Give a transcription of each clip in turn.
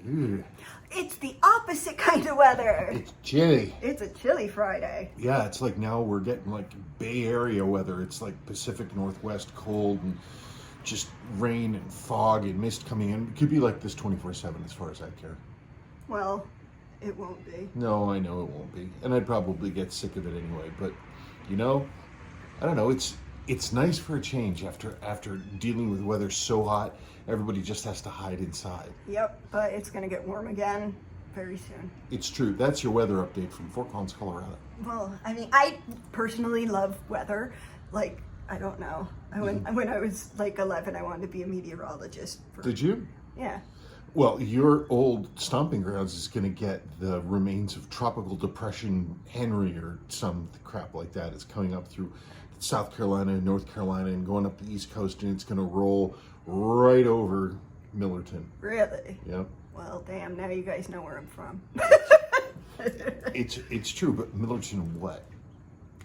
Ugh. It's the opposite kind of weather. It's chilly. It's a chilly Friday. Yeah, it's like now we're getting like Bay Area weather. It's like Pacific Northwest cold and just rain and fog and mist coming in. It could be like this 24/7 as far as I care. Well, it won't be. No, I know it won't be. And I'd probably get sick of it anyway. But, you know, I don't know. It's nice for a change after dealing with weather so hot. Everybody just has to hide inside. Yep, but it's going to get warm again very soon. It's true. That's your weather update from Fort Collins, Colorado. Well, I mean, I personally love weather. Like, I don't know. When I was like 11, I wanted to be a meteorologist. Did you? Yeah. Well, your old stomping grounds is going to get the remains of Tropical Depression Henry or some crap like that. It's coming up through South Carolina and North Carolina and going up the East Coast, and it's going to roll right over Millerton. Really? Yep. Well, damn, now you guys know where I'm from. It's true, but Millerton what?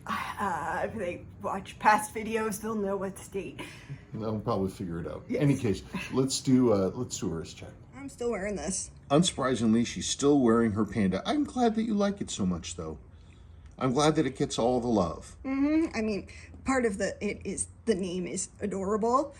If they watch past videos, they'll know what state. They'll probably figure it out. Yes. Any case, let's do a wrist check. I'm still wearing this. Unsurprisingly, she's still wearing her Panda. I'm glad that you like it so much, though. I'm glad that it gets all the love. I mean, part of the name is adorable.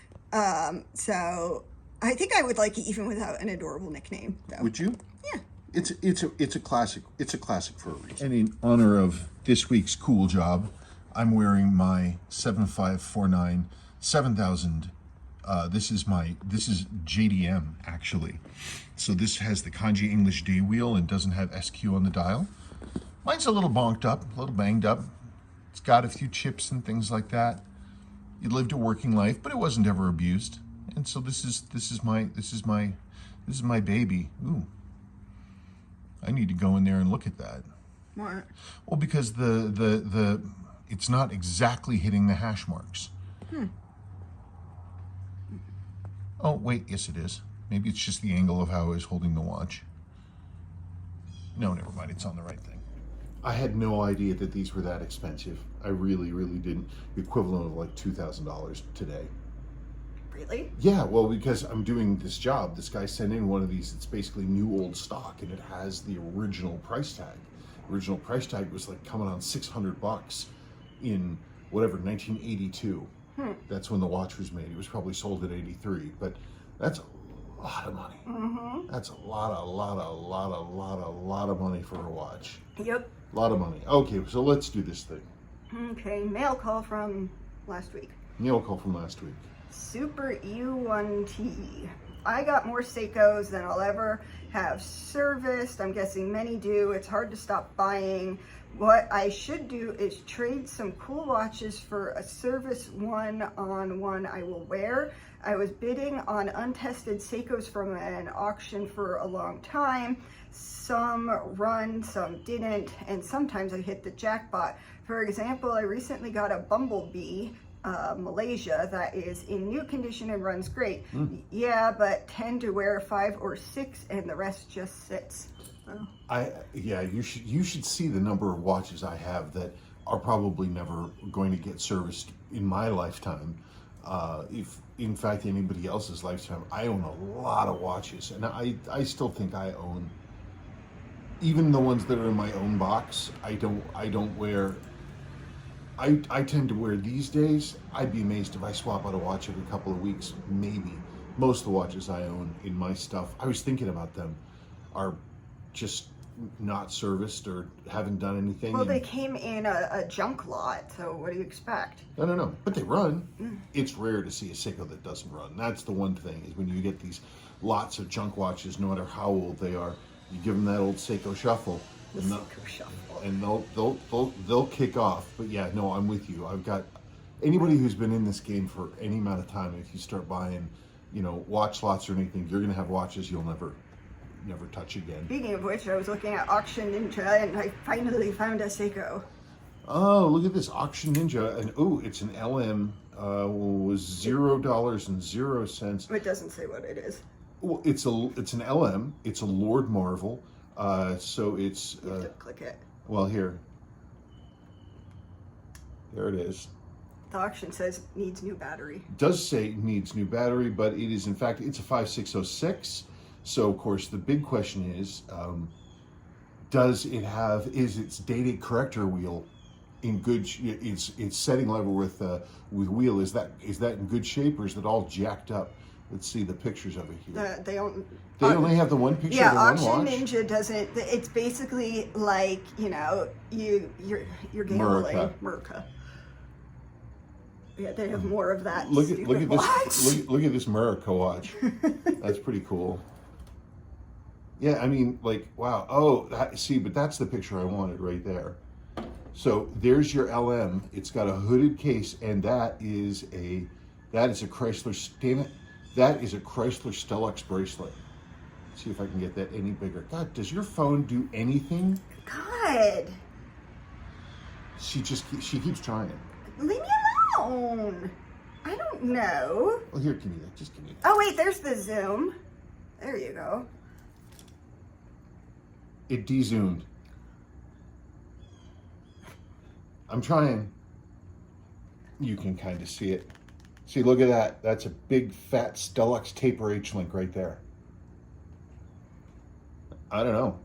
So I think I would like it even without an adorable nickname, though. Would you? Yeah. It's a classic. It's a classic for a reason. And in honor of this week's cool job, I'm wearing my 7549 7000. This is JDM actually. So this has the kanji English day wheel and doesn't have SQ on the dial. Mine's a little bonked up, a little banged up. It's got a few chips and things like that. It lived a working life, but it wasn't ever abused. And so this is my baby. Ooh. I need to go in there and look at that. What? Well, because it's not exactly hitting the hash marks. Oh, wait, yes it is. Maybe it's just the angle of how I was holding the watch. No, never mind, it's on the right thing. I had no idea that these were that expensive. I really, really didn't. The equivalent of like $2,000 today. Really? Yeah, well, because I'm doing this job, this guy sent in one of these. It's basically new old stock, and it has the original price tag. The original price tag was like coming on $600 in whatever 1982. That's when the watch was made. It was probably sold at 83, but that's a lot of money. That's a lot of money for a watch. Yep. A lot of money. Okay, so let's do this thing. Okay, mail call from last week. Mail call from last week. Super U1T. I got more Seikos than I'll ever have serviced. I'm guessing many do. It's hard to stop buying. What I should do is trade some cool watches for a service one-on-one I will wear. I was bidding on untested Seikos from an auction for a long time. Some run, some didn't, and sometimes I hit the jackpot. For example, I recently got a Bumblebee Malaysia that is in new condition and runs great. Yeah, but tend to wear 5 or 6 and the rest just sits. You should see the number of watches I have that are probably never going to get serviced in my lifetime. If in fact anybody else's lifetime. I own a lot of watches, and I still think I own, even the ones that are in my own box, I don't wear. I tend to wear these days. I'd be amazed if I swap out a watch every couple of weeks, maybe. Most of the watches I own in my stuff, I was thinking about them, are just not serviced or haven't done anything. Well, they came in a junk lot, so what do you expect? No, but they run. It's rare to see a Seiko that doesn't run. That's the one thing, is when you get these lots of junk watches, no matter how old they are, you give them that old Seiko shuffle. And they'll kick off. But yeah, no, I'm with you. I've got anybody who's been in this game for any amount of time. If you start buying, watch lots or anything, you're gonna have watches you'll never touch again. Speaking of which, I was looking at Auction Ninja and I finally found a Seiko. Oh, look at this Auction Ninja, and it's an LM. Was $0.00. It doesn't say what it is. Well, it's an LM. It's a Lord Marvel. So it's. You have to click it. Well, there it is. The auction says needs new battery. It does say needs new battery, but it is in fact, it's a 5606. So of course the big question is, is its date corrector wheel in good? Its setting level with wheel, is that in good shape, or is it all jacked up? Let's see the pictures of it here. They don't. They only have the one picture. Yeah, of the one Auction watch. Ninja doesn't. It's basically like, you know, you're gambling. Murica. Yeah, they have more of that. Look at watch. this. Look at this Murica watch. That's pretty cool. Yeah, I mean, like, wow. Oh, see, but that's the picture I wanted right there. So there's your LM. It's got a hooded case, and that is a Chrysler. Damn it, that is a Chrysler Stellux bracelet. Let's see if I can get that any bigger. God, does your phone do anything? God. She keeps trying. Leave me alone. I don't know. Well, here, give me that. Just give me that. Oh wait, there's the zoom. There you go. It de-zoomed. I'm trying. You can kind of see it. See, look at that. That's a big, fat Stellux taper H-link right there. I don't know.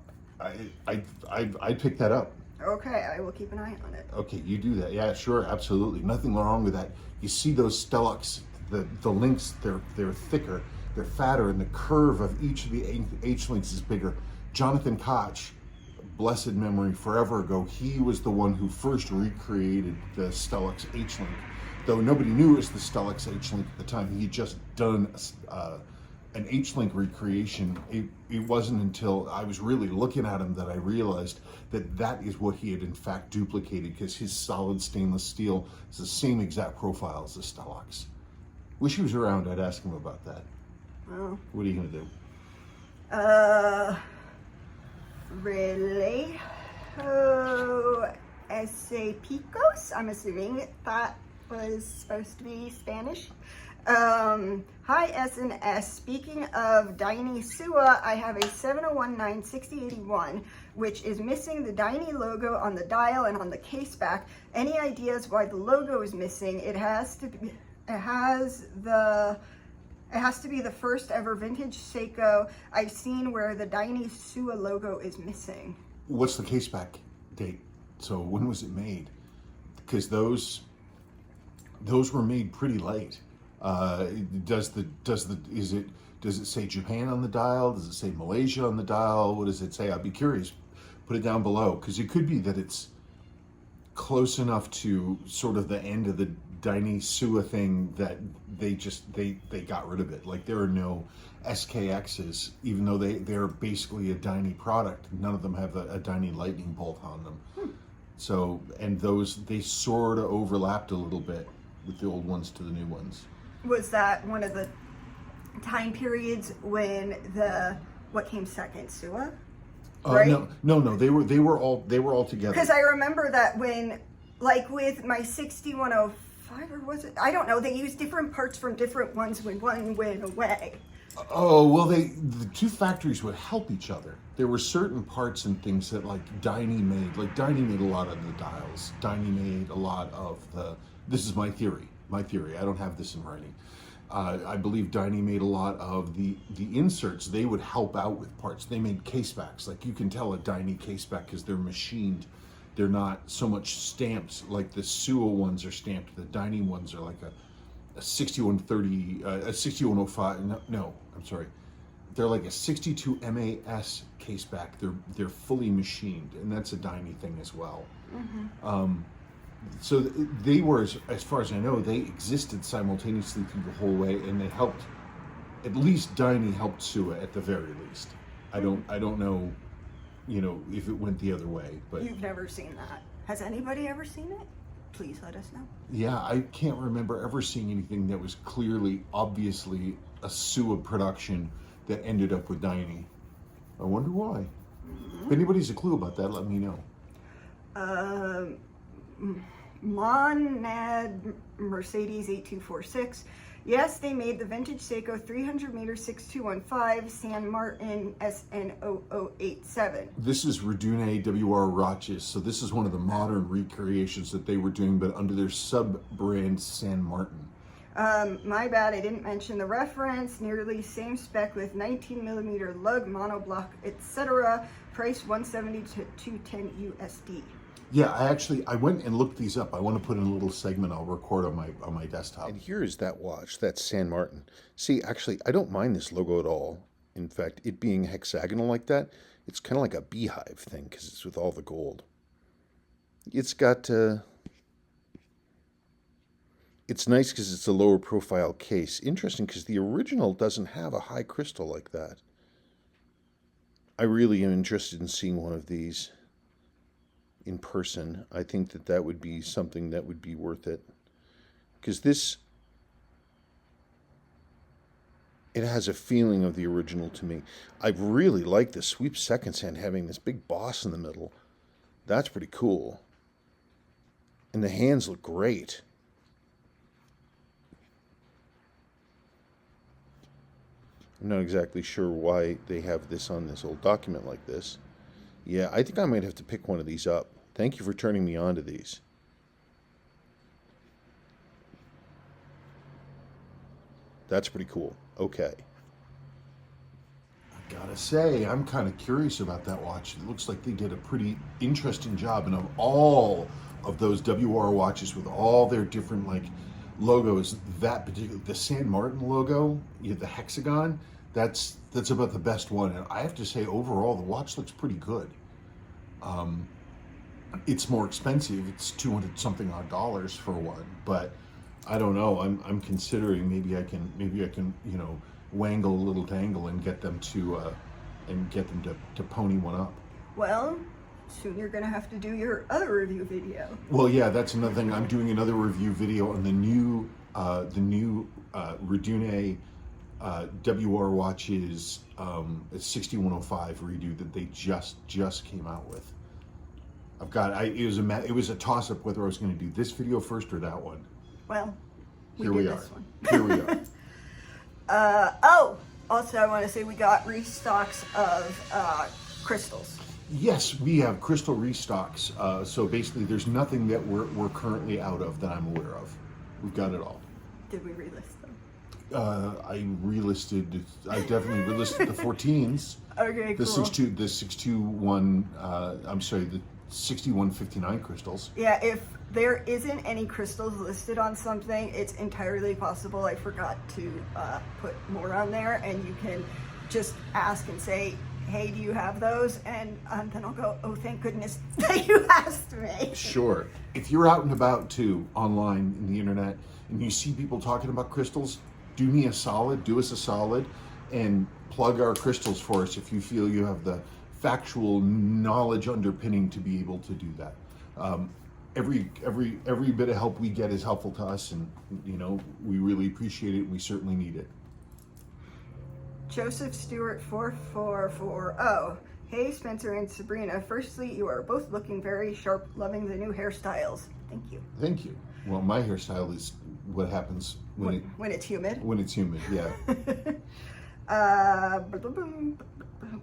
I'd pick that up. Okay, I will keep an eye on it. Okay, you do that. Yeah, sure, absolutely. Nothing wrong with that. You see those Stellux, the links, they're thicker, they're fatter, and the curve of each of the H-links is bigger. Jonathan Koch, blessed memory, forever ago, he was the one who first recreated the Stellux H-link. Though nobody knew it was the Stellux H-link at the time. He had just done an H-link recreation. It wasn't until I was really looking at him that I realized that is what he had in fact duplicated, because his solid stainless steel is the same exact profile as the Stellux. Wish he was around. I'd ask him about that. Well, what are you gonna do? Really? Oh, ese picos? I'm assuming that was supposed to be Spanish. Hi S&S. Speaking of Daini Suwa, I have a 7019-6081, which is missing the Daini logo on the dial and on the case back. Any ideas why the logo is missing? It has to be the first ever vintage Seiko I've seen where the Daini Suwa logo is missing. What's the case back date? So when was it made? Because those were made pretty late. Does it say Japan on the dial? Does it say Malaysia on the dial? What does it say? I'd be curious. Put it down below, because it could be that it's close enough to sort of the end of the Daini Suwa thing that they got rid of it. Like, there are no SKXs, even though they're basically a Daini product. None of them have a Daini lightning bolt on them. So, and they sort of overlapped a little bit with the old ones to the new ones. Was that one of the time periods when what came second, Suwa? Right? No. They were all together. Because I remember that when, like with my 6105, or was it? I don't know. They used different parts from different ones when one went away. Oh, well, the two factories would help each other. There were certain parts and things that, like, Daini made. Like, Daini made a lot of the dials. Daini made a lot of this is my theory. I don't have this in writing. I believe Daini made a lot of the inserts. They would help out with parts. They made casebacks. Like, you can tell a Daini caseback because they're machined. They're not so much stamped like the Suwa ones are stamped. The Daini ones are like a 6130, a 6105. No, I'm sorry. They're like a 62 MAS caseback. They're fully machined, and that's a Daini thing as well. Mm-hmm. So they were, as far as I know, they existed simultaneously through the whole way, and they helped. At least Daini helped Suwa at the very least. I don't know, if it went the other way. But you've never seen that. Has anybody ever seen it? Please let us know. Yeah, I can't remember ever seeing anything that was clearly, obviously a Suwa production that ended up with Daini. I wonder why. Mm-hmm. If anybody's a clue about that, let me know. Monad Mercedes 8246. Yes, they made the vintage Seiko 300 meter 6215 San Martin SN0087. This is Rdunae R2X. So this is one of the modern recreations that they were doing, but under their sub-brand San Martin. My bad, I didn't mention the reference. Nearly same spec with 19mm lug, monoblock, etc. Price $170 to $210 USD. Yeah, I went and looked these up. I want to put in a little segment I'll record on my desktop. And here is that watch. That's San Martin. See, actually, I don't mind this logo at all. In fact, it being hexagonal like that, it's kind of like a beehive thing because it's with all the gold. It's got... It's nice because it's a lower profile case. Interesting because the original doesn't have a high crystal like that. I really am interested in seeing one of these in person. I think that that would be something that would be worth it. Because this, it has a feeling of the original to me. I really like the sweep seconds hand having this big boss in the middle. That's pretty cool. And the hands look great. I'm not exactly sure why they have this on this old document like this. Yeah, I think I might have to pick one of these up. Thank you for turning me on to these. That's pretty cool. Okay. I gotta say, I'm kind of curious about that watch. It looks like they did a pretty interesting job. And of all of those WR watches with all their different like logos, that particular, the San Martin logo, you have the hexagon, that's about the best one. And I have to say, overall, the watch looks pretty good. It's more expensive. It's $200 something odd for one, but I don't know. I'm considering maybe I can you know, wangle a little dangle and get them to pony one up. Well, soon you're gonna have to do your other review video. Well, yeah, that's another thing. I'm doing another review video on the new Rdunae WR watches 6105 redo that they just came out with. I've got. It was a toss up whether I was going to do this video first or that one. Well, here we are. Here we are. Oh, also I want to say we got restocks of crystals. Yes, we have crystal restocks. So basically, there's nothing that we're currently out of that I'm aware of. We've got it all. Did we relist them? I definitely relisted the 14s. Okay, cool. The 621. I'm sorry, the 6159 crystals. Yeah, if there isn't any crystals listed on something, it's entirely possible I forgot to put more on there, and you can just ask and say, hey, do you have those? And then I'll go, oh, thank goodness that you asked me. Sure. If you're out and about too, online, in the internet, and you see people talking about crystals, do us a solid, and plug our crystals for us if you feel you have the factual knowledge underpinning to be able to do that. Every bit of help we get is helpful to us, and you know, we really appreciate it, and we certainly need it. Joseph Stewart 4440. Hey Spencer and Sabrina, firstly, you are both looking very sharp, loving the new hairstyles. Thank you. Thank you. Well, my hairstyle is what happens when it's humid. When it's humid, yeah.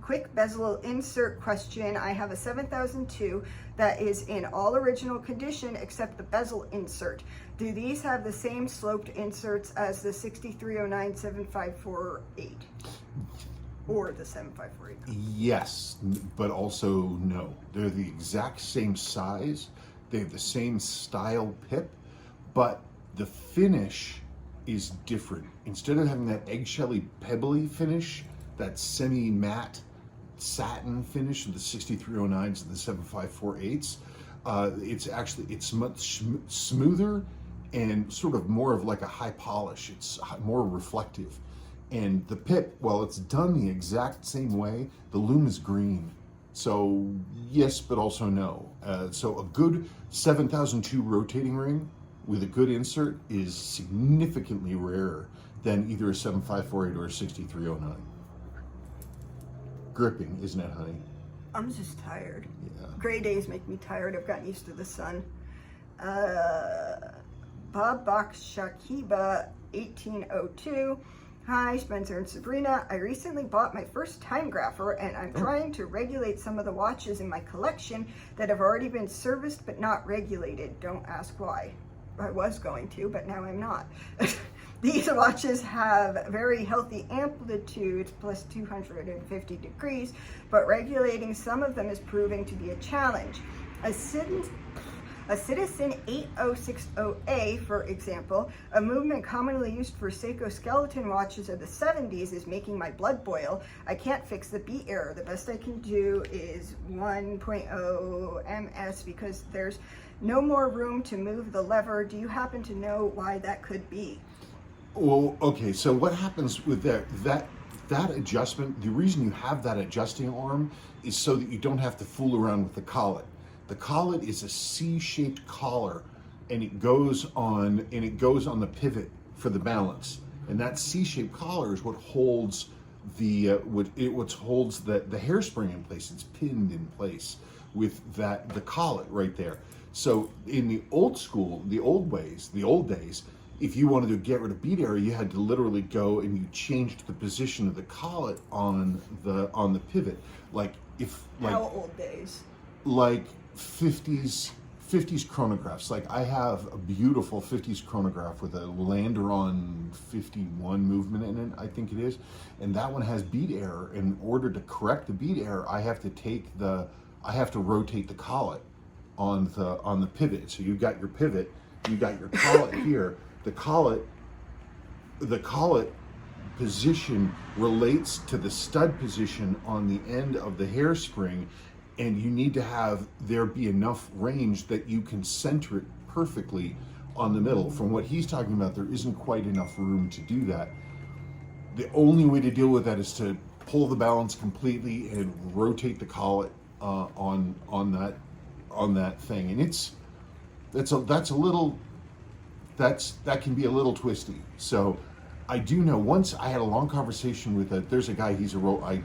Quick bezel insert question. I have a 7002 that is in all original condition except the bezel insert. Do these have the same sloped inserts as the 6309 7548 or the 7548? Yes, but also no. They're the exact same size. They have the same style pip, but the finish is different. Instead of having that eggshelly pebbly finish, that semi-matte satin finish of the 6309s and the 7548s, it's much smoother and sort of more of like a high polish. It's more reflective. And the pip, well, it's done the exact same way. The lume is green. So yes, but also no. So a good 7002 rotating ring with a good insert is significantly rarer than either a 7548 or a 6309. Gripping, isn't it, honey? I'm just tired. Yeah. Gray days make me tired. I've gotten used to the sun. Bob Box Shakiba 1802. Hi, Spencer and Sabrina. I recently bought my first timegrapher, and I'm trying to regulate some of the watches in my collection that have already been serviced but not regulated. Don't ask why. I was going to, but now I'm not. These watches have very healthy amplitudes, plus 250 degrees, but regulating some of them is proving to be a challenge. A Citizen 8060A, for example, a movement commonly used for Seiko skeleton watches of the 70s, is making my blood boil. I can't fix the beat error. The best I can do is 1.0 ms because there's no more room to move the lever. Do you happen to know why that could be? Well, okay, so what happens with that adjustment, the reason you have that adjusting arm is so that you don't have to fool around with the collet. The collet is a C-shaped collar, and it goes on the pivot for the balance. And that C-shaped collar is what holds the hairspring in place. It's pinned in place with the collet right there. So in the old days, if you wanted to get rid of beat error, you had to literally go and you changed the position of the collet on the pivot. How old days? Like 50s chronographs. Like I have a beautiful 50s chronograph with a Landeron 51 movement in it, I think it is, and that one has beat error. In order to correct the beat error, I have to rotate the collet on the pivot. So you've got your pivot, you got your collet here. The collet position relates to the stud position on the end of the hairspring, and you need to have there be enough range that you can center it perfectly on the middle. From what he's talking about, there isn't quite enough room to do that. The only way to deal with that is to pull the balance completely and rotate the collet on that thing, and that can be a little twisty. So I do know, once I had a long conversation with there's a guy, I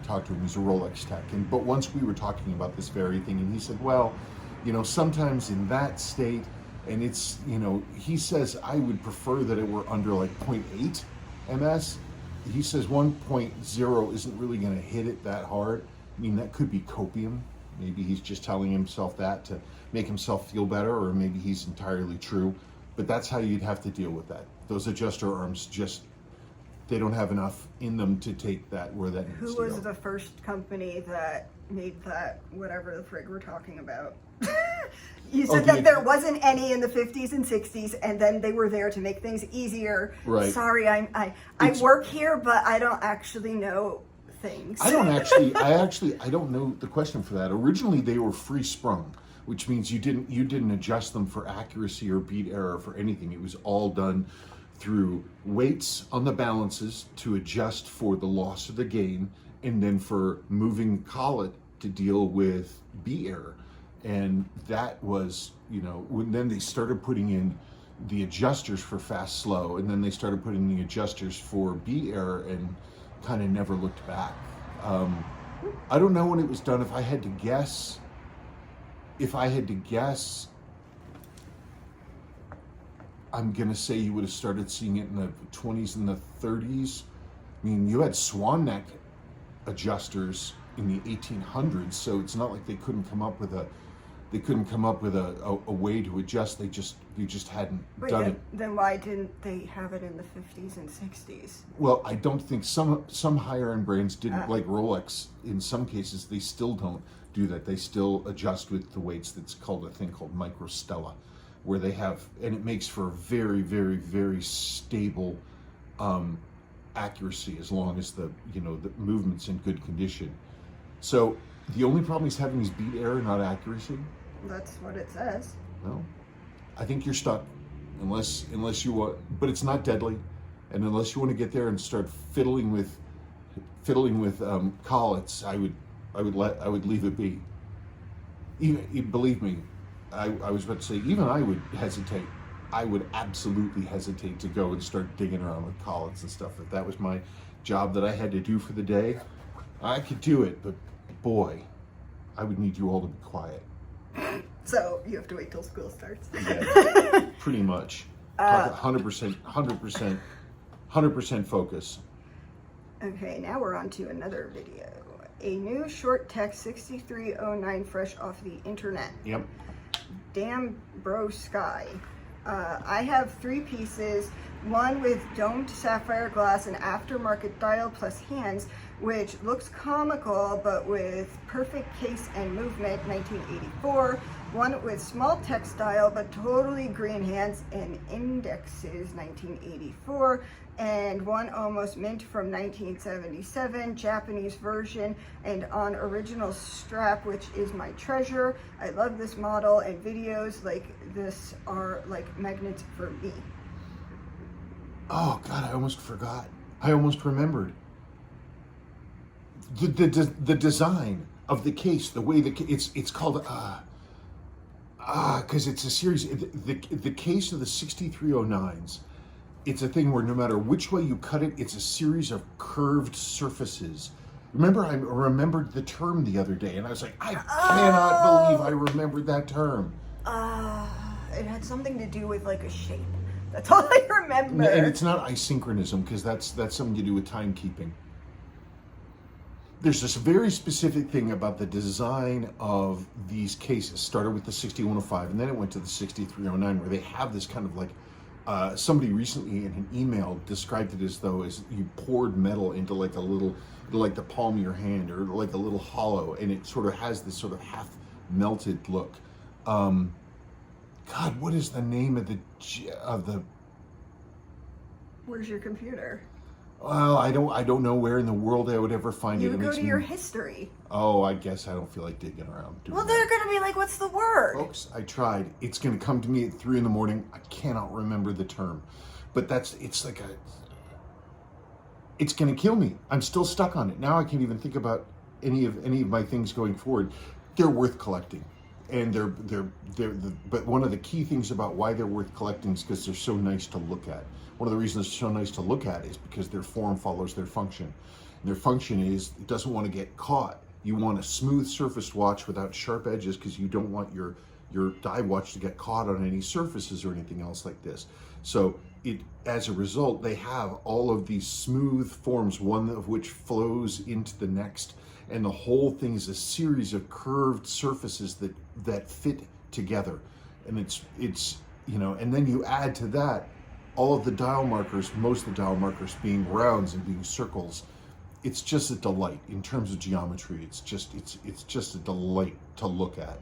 talked to him, he's a Rolex tech, but once we were talking about this very thing, and he said, well, sometimes in that state, and it's, he says, I would prefer that it were under like 0.8 ms. He says 1.0 isn't really going to hit it that hard. I mean, that could be copium. Maybe he's just telling himself that to make himself feel better, or maybe he's entirely true. But that's how you'd have to deal with that. Those adjuster arms they don't have enough in them to take that where that needs to go. Who was the first company that made that, whatever the frig we're talking about? You said that there wasn't any in the 50s and 60s, and then they were there to make things easier. Right. Sorry, I work here, but I don't actually know things. I don't know the question for that. Originally, they were free sprung, which means you didn't adjust them for accuracy or beat error for anything. It was all done through weights on the balances to adjust for the loss or the gain, and then for moving collet to deal with beat error. And that was, then they started putting in the adjusters for fast slow, and then they started putting the adjusters for beat error, and kind of never looked back. I don't know when it was done. If I had to guess, I'm gonna say you would have started seeing it in the 20s and the 30s. I mean, you had swan neck adjusters in the 1800s, so it's not like they couldn't come up with a way to adjust. They just hadn't done it. Then why didn't they have it in the 50s and 60s? Well, I don't think some higher end brands didn't, like Rolex. In some cases, they still don't do that. They still adjust with the weights. That's called a thing called microstella, where they have, and it makes for very, very, very stable accuracy as long as the movement's in good condition. So the only problem he's having is beat error, not accuracy. That's what it says. Well, I think you're stuck unless you want, but it's not deadly, and unless you want to get there and start fiddling with collets, I would leave it be. Even, believe me, I was about to say, even I would hesitate. I would absolutely hesitate to go and start digging around with collets and stuff. If that was my job that I had to do for the day, I could do it, but boy, I would need you all to be quiet. So you have to wait till school starts. Yeah, pretty much. 100% focus. Okay, now we're on to another video. A new short text 6309 fresh off the internet. Yep. Damn bro sky. I have 3 pieces, one with domed sapphire glass and aftermarket dial plus hands, which looks comical but with perfect case and movement, 1984. One with small textile but totally green hands and indexes, 1984. And one almost mint from 1977, Japanese version and on original strap, which is my treasure. I love this model, and videos like this are like magnets for me. Oh God, I almost forgot. I almost remembered. The design of the case, the way it's called, because it's a series. The case of the 6309s. It's a thing where no matter which way you cut it, it's a series of curved surfaces. Remember, I remembered the term the other day, and I was like, I cannot believe I remembered that term. It had something to do with like a shape. That's all I remember. And it's not isynchronism, because that's something to do with timekeeping. There's this very specific thing about the design of these cases. Started with the 6105, and then it went to the 6309, where they have this kind of like, somebody recently in an email described it as though as you poured metal into like a little, like the palm of your hand, or like a little hollow, and it sort of has this sort of half melted look. God, what is the name of the? Where's your computer? Well, I don't know where in the world I would ever find it. You go to your history. Oh, I guess I don't feel like digging around. Well, they're going to be like, what's the word? Folks, I tried. It's going to come to me at 3 a.m. I cannot remember the term, but it's going to kill me. I'm still stuck on it. Now I can't even think about any of my things going forward. They're worth collecting, and but one of the key things about why they're worth collecting is because they're so nice to look at. One of the reasons they're so nice to look at is because their form follows their function. And their function is it doesn't want to get caught. You want a smooth surface watch without sharp edges, because you don't want your dive watch to get caught on any surfaces or anything else like this. So as a result, they have all of these smooth forms, one of which flows into the next, and the whole thing is a series of curved surfaces that fit together. And it's and then you add to that all of the dial markers, most of the dial markers being rounds and being circles. It's just a delight in terms of geometry. It's just a delight to look at.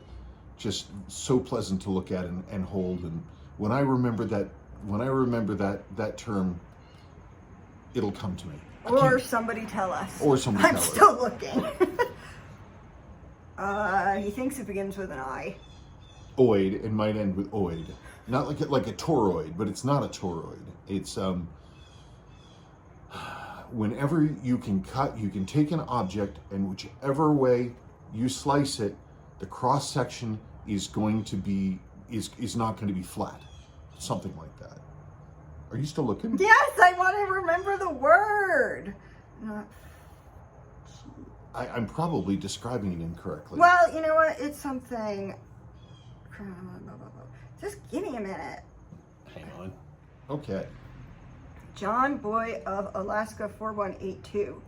Just so pleasant to look at and hold. And when I remember that term, it'll come to me. Or somebody tell us. Or somebody tell us. I'm still looking. He thinks it begins with an I. Oid, and might end with oid. Not like a toroid, but it's not a toroid. It's whenever you can take an object, and whichever way you slice it, the cross section is going to be is not going to be flat. Something like that. Are you still looking? Yes, I want to remember the word. I'm probably describing it incorrectly. Well, you know what? It's something. Just give me a minute. Hang on. Okay. John Boy of Alaska 4182.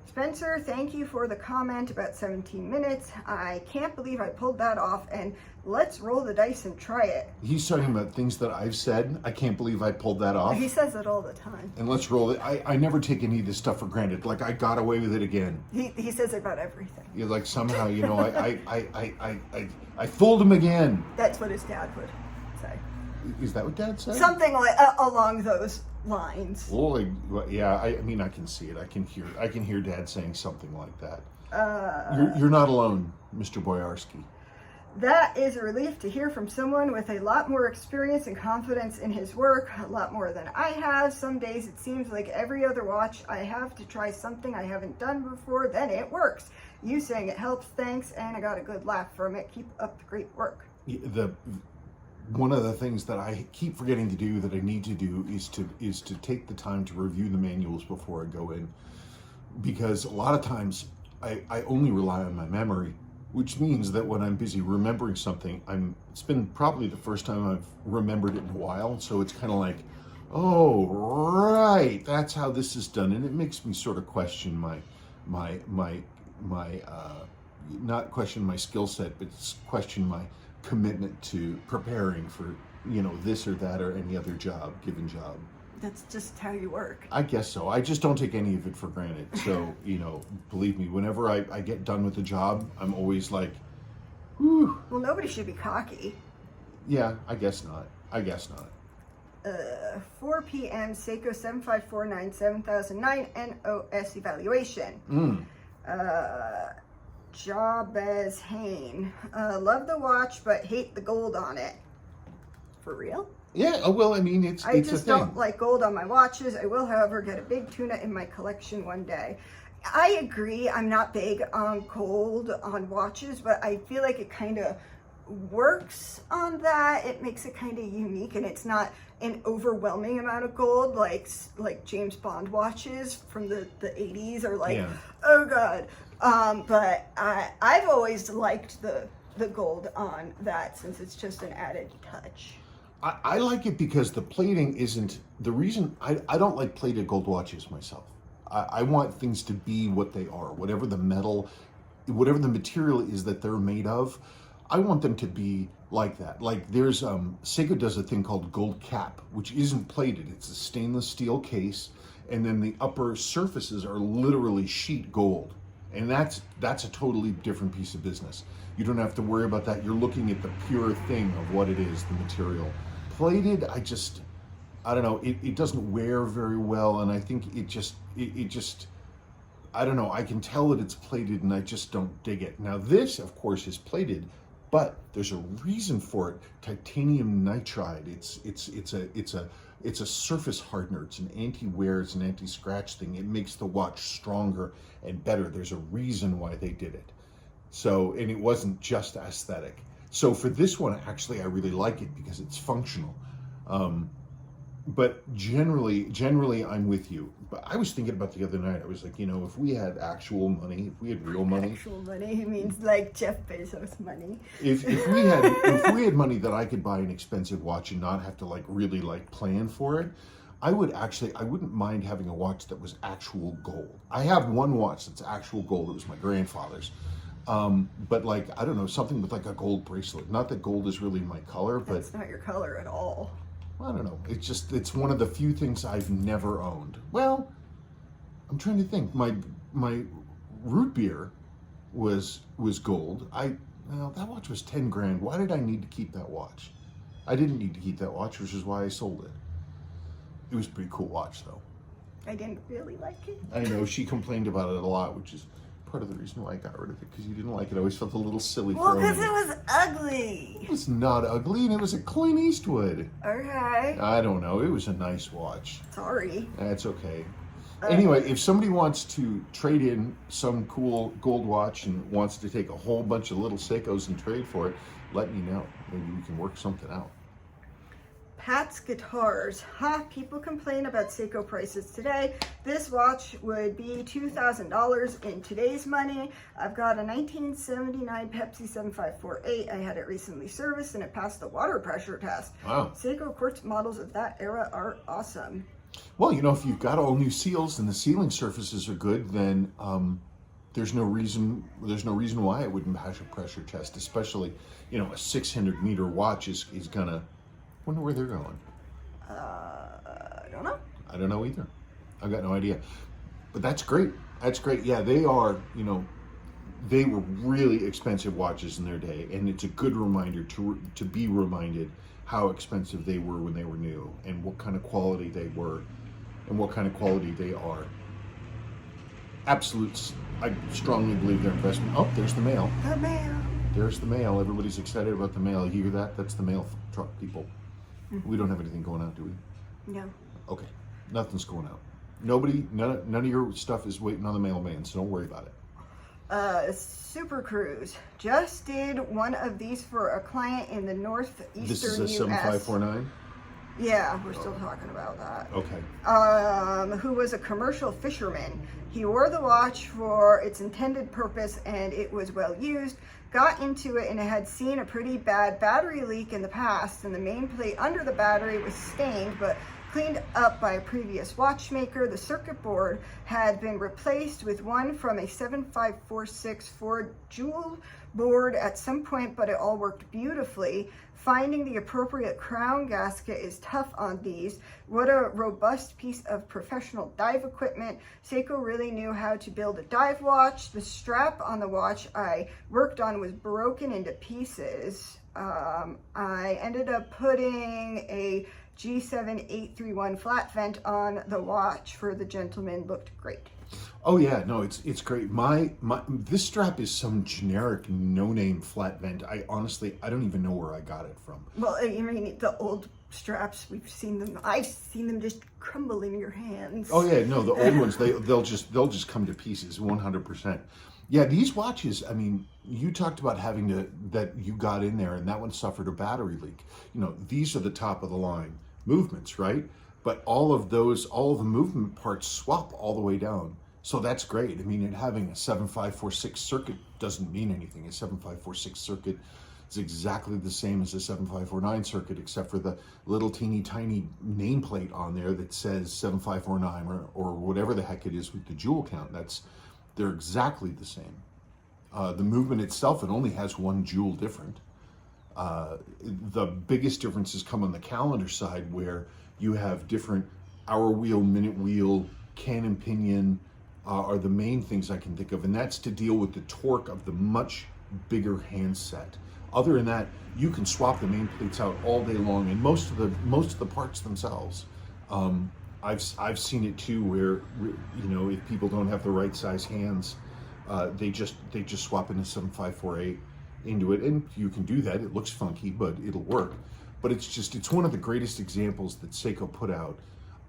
Spencer, thank you for the comment about 17 minutes. I can't believe I pulled that off, and let's roll the dice and try it. He's talking about things that I've said. I can't believe I pulled that off. He says it all the time. And let's roll it. I never take any of this stuff for granted. Like, I got away with it again. He says it about everything. You're like, somehow, I fooled him again. That's what his dad would say. Is that what Dad said? Something like along those lines. Well, yeah. I mean, I can see it. I can hear Dad saying something like that. You're not alone, Mr. Boyarski. That is a relief to hear from someone with a lot more experience and confidence in his work, a lot more than I have. Some days it seems like every other watch I have to try something I haven't done before, then it works. You saying it helps, thanks, and I got a good laugh from it. Keep up the great work. One of the things that I keep forgetting to do that I need to do is to take the time to review the manuals before I go in, because a lot of times I only rely on my memory, which means that when I'm busy remembering something, it's been probably the first time I've remembered it in a while, so it's kind of like, oh, right, that's how this is done, and it makes me sort of question my not question my skill set, but question my commitment to preparing for this or that or any other given job. That's just how you work. I guess so. I just don't take any of it for granted. So, believe me, whenever I get done with the job, I'm always like, whew. Well, nobody should be cocky. Yeah, I guess not. 4 p.m. Seiko 7549 7009 NOS evaluation. Jabez Hain. Love the watch, but hate the gold on it. For real? Yeah, well, I mean, it's I a just thing. don't like gold on my watches. I will, however, get a big tuna in my collection one day. I agree. I'm not big on gold on watches, but I feel like it kind of works on that. It makes it kind of unique, and it's not an overwhelming amount of gold like James Bond watches from the 80s are like, Yeah. Oh God. But I've always liked the gold on that since it's just an added touch. I like it because the plating isn't the reason. I don't like plated gold watches myself. I want things to be what they are, whatever the metal, whatever the material is that they're made of. I want them to be like that. Like there's Seiko does a thing called gold cap, which isn't plated. It's a stainless steel case, and then the upper surfaces are literally sheet gold, and that's a totally different piece of business. You don't have to worry about that. You're looking at the pure thing of what it is, the material. Plated, I don't know. It doesn't wear very well, and I think it just I don't know. I can tell that it's plated, and I just don't dig it. Now this, of course, is plated, but there's a reason for it. Titanium nitride. It's a surface hardener. It's an anti-wear. It's an anti-scratch thing. It makes the watch stronger and better. There's a reason why they did it. So, and it wasn't just aesthetic. So for this one, actually, I really like it because it's functional. But generally, I'm with you. But I was thinking about the other night. I was like, if we had actual money, if we had real money. Actual money means like Jeff Bezos money. If we had money that I could buy an expensive watch and not have to really plan for it, I wouldn't mind having a watch that was actual gold. I have one watch that's actual gold. It was my grandfather's. But I don't know, something with a gold bracelet. Not that gold is really my color, but That's not your color at all. I don't know. It's one of the few things I've never owned. Well, I'm trying to think. My root beer was gold. That watch was 10 grand. Why did I need to keep that watch? I didn't need to keep that watch, which is why I sold it. It was a pretty cool watch, though. I didn't really like it. I know she complained about it a lot, which is part of the reason why I got rid of it, because you didn't like it. I always felt a little silly Well, for it. because it was ugly. It was not ugly, and it was a Clint Eastwood. Okay. I don't know. It was a nice watch. Sorry. That's okay. Anyway, if somebody wants to trade in some cool gold watch and wants to take a whole bunch of little Seikos and trade for it, let me know. Maybe we can work something out. Pat's Guitars. People complain about Seiko prices today. This watch would be $2,000 in today's money. I've got a 1979 Pepsi 7548. I had it recently serviced and it passed the water pressure test. Wow. Seiko Quartz models of that era are awesome. Well, if you've got all new seals and the sealing surfaces are good, then there's no reason why it wouldn't pass a pressure test, especially, a 600-meter watch is gonna. Wonder where they're going. I don't know. I don't know either. I've got no idea. But that's great. That's great. Yeah, they are, they were really expensive watches in their day, and it's a good reminder to be reminded how expensive they were when they were new, and what kind of quality they were, and what kind of quality they are. Absolutes. I strongly believe they're investment. Oh, there's the mail. The mail. There's the mail. Everybody's excited about the mail. You hear that? That's the mail truck, people. We don't have anything going out, do we? No. Okay. Nothing's going out. None of your stuff is waiting on the mailman, so don't worry about it. Super Cruise. Just did one of these for a client in the northeastern US. This is a 7549? Yeah, we're still talking about that. Okay. Who was a commercial fisherman. He wore the watch for its intended purpose and it was well used. Got into it and it had seen a pretty bad battery leak in the past, and the main plate under the battery was stained, but cleaned up by a previous watchmaker. The circuit board had been replaced with one from a 7546 Ford jewel board at some point, but it all worked beautifully. Finding the appropriate crown gasket is tough on these. What a robust piece of professional dive equipment. Seiko really knew how to build a dive watch. The strap on the watch I worked on was broken into pieces. I ended up putting a G7831 flat vent on the watch for the gentleman. Looked great. Oh yeah, no, it's great. This strap is some generic no-name flat vent. I don't even know where I got it from. Well, I mean, the old straps, I've seen them just crumble in your hands. Oh yeah, no, the old ones, they'll just come to pieces 100%. Yeah, these watches, I mean, you talked about that you got in there and that one suffered a battery leak. You know, these are the top of the line movements, right? But all of the movement parts swap all the way down. So that's great. I mean, having a 7546 circuit doesn't mean anything. A 7546 circuit is exactly the same as a 7549 circuit, except for the little teeny tiny nameplate on there that says 7549 or whatever the heck it is with the jewel count. They're exactly the same. The movement itself, it only has one jewel different. The biggest differences come on the calendar side, where you have different hour wheel, minute wheel, cannon pinion are the main things I can think of, and that's to deal with the torque of the much bigger handset. Other than that, you can swap the main plates out all day long, and most of the parts themselves. I've seen it too, where, you know, if people don't have the right size hands, they just swap into 7548 into it, and you can do that. It looks funky, but it'll work. But it's one of the greatest examples that Seiko put out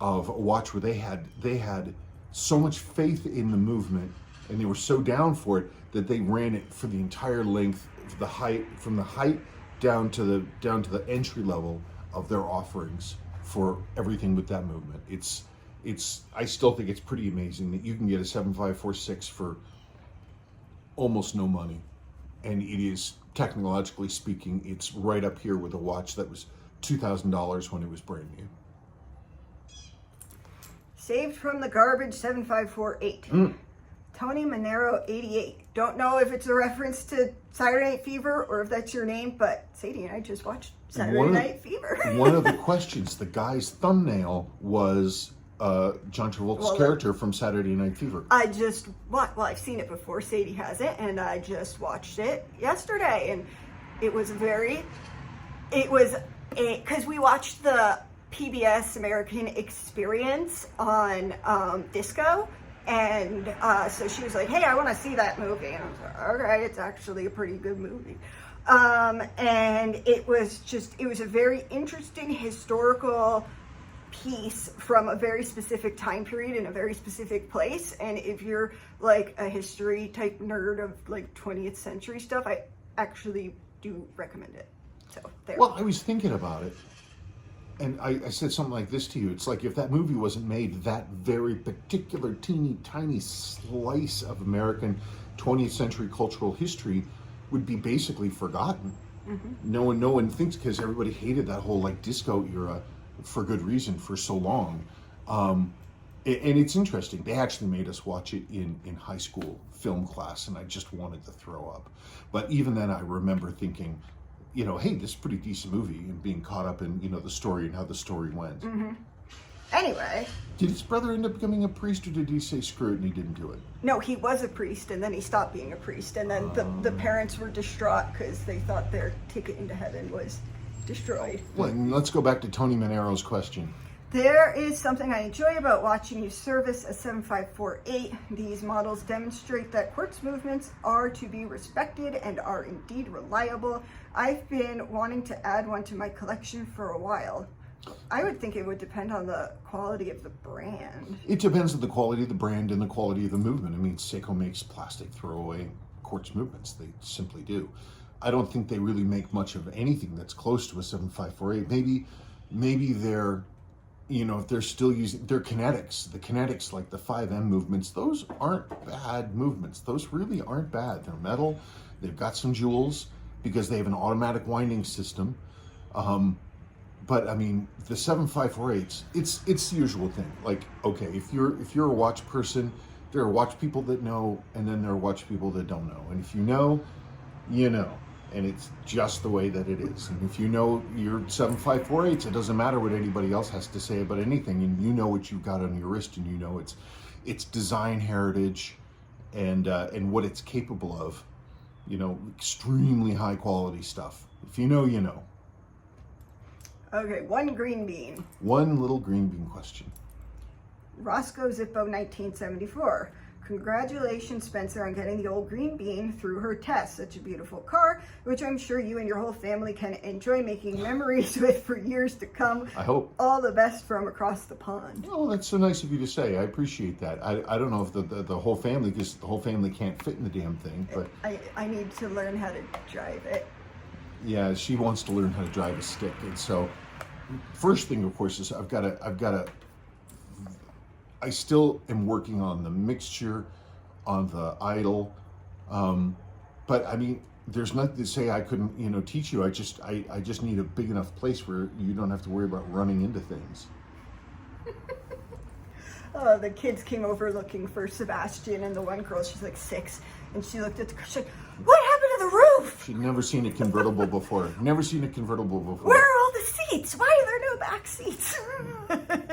of a watch where they had so much faith in the movement, and they were so down for it that they ran it for the entire length, from the height down to the entry level of their offerings for everything with that movement. I still think it's pretty amazing that you can get a 7546 for almost no money, and it is, technologically speaking, it's right up here with a watch that was $2,000 when it was brand new. Saved from the garbage 7548. Tony Monero 88. Don't know if it's a reference to Saturday Night Fever or if that's your name, but Sadie and I just watched Saturday Night Fever. One of the questions, the guy's thumbnail was John Travolta's character from Saturday Night Fever. I've seen it before, Sadie hasn't, and I just watched it yesterday, and because we watched the PBS American Experience on Disco, and so she was like, hey, I want to see that movie, and I was like, okay, it's actually a pretty good movie. And it was a very interesting historical piece from a very specific time period in a very specific place, and if you're like a history type nerd of like 20th century stuff, I actually do recommend it. So there. Well, I was thinking about it, and I said something like this to you. It's like, if that movie wasn't made, that very particular teeny tiny slice of American 20th century cultural history would be basically forgotten. Mm-hmm. No one thinks, because everybody hated that whole like disco era for good reason for so long. And it's interesting. They actually made us watch it in high school film class, and I just wanted to throw up. But even then, I remember thinking, you know, hey, this is a pretty decent movie, and being caught up in, you know, the story and how the story went. Mm-hmm. Anyway. Did his brother end up becoming a priest, or did he say screw it and he didn't do it? No, he was a priest, and then he stopped being a priest, and then the parents were distraught because they thought their ticket into heaven was destroyed. Well, let's go back to Tony Monero's question. There is something I enjoy about watching you service a 7548. These models demonstrate that quartz movements are to be respected and are indeed reliable. I've been wanting to add one to my collection for a while. I would think it would depend on the quality of the brand. It depends on the quality of the brand and the quality of the movement. I mean, Seiko makes plastic throwaway quartz movements. They simply do. I don't think they really make much of anything that's close to a 7548. Maybe they're, you know, if they're still using their kinetics, the kinetics like the 5M movements, those aren't bad movements. Those really aren't bad. They're metal. They've got some jewels because they have an automatic winding system. but I mean, the 7548s, it's the usual thing. Like, okay, if you're a watch person, there are watch people that know, and then there are watch people that don't know. And if you know, you know. And it's just the way that it is. And if you know your 7548s, it doesn't matter what anybody else has to say about anything. And you know what you've got on your wrist, and you know its design heritage and what it's capable of. You know, extremely high quality stuff. If you know, you know. Okay, one green bean. One little green bean question. Roscoe Zippo 1974. Congratulations, Spencer, on getting the old green bean through her test. Such a beautiful car, which I'm sure you and your whole family can enjoy making memories with for years to come. I hope. All the best from across the pond. Oh, that's so nice of you to say. I appreciate that. I don't know if the whole family, because the whole family can't fit in the damn thing, but I need to learn how to drive it. yeah, she wants to learn how to drive a stick. And so first thing, of course, is I still am working on the mixture, on the idle, but I mean, there's nothing to say I couldn't, you know, teach you. I just need a big enough place where you don't have to worry about running into things. The kids came over looking for Sebastian, and the one girl, she's like 6, and she looked at the car, she's like, what happened to the roof? She'd never seen a convertible before. Never seen a convertible before. Where are all the seats? Why are there no back seats?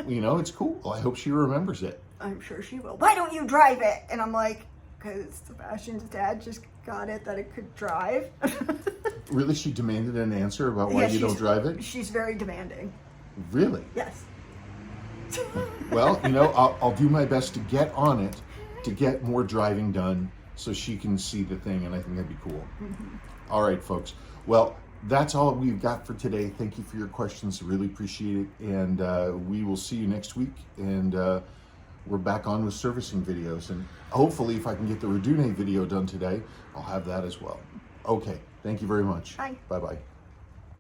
You know, it's cool. I hope she remembers it. I'm sure she will. Why don't you drive it? And I'm like, because Sebastian's dad just got it that it could drive. Really? She demanded an answer about why you don't drive it? She's very demanding. Really? Yes. Well, you know, I'll do my best to get on it, to get more driving done so she can see the thing, and I think that'd be cool. Mm-hmm. All right, folks. Well, that's all we've got for today. Thank you for your questions. Really appreciate it. And we will see you next week. And we're back on with servicing videos. And hopefully, if I can get the Rdunae video done today, I'll have that as well. Okay. Thank you very much. Bye. Bye-bye.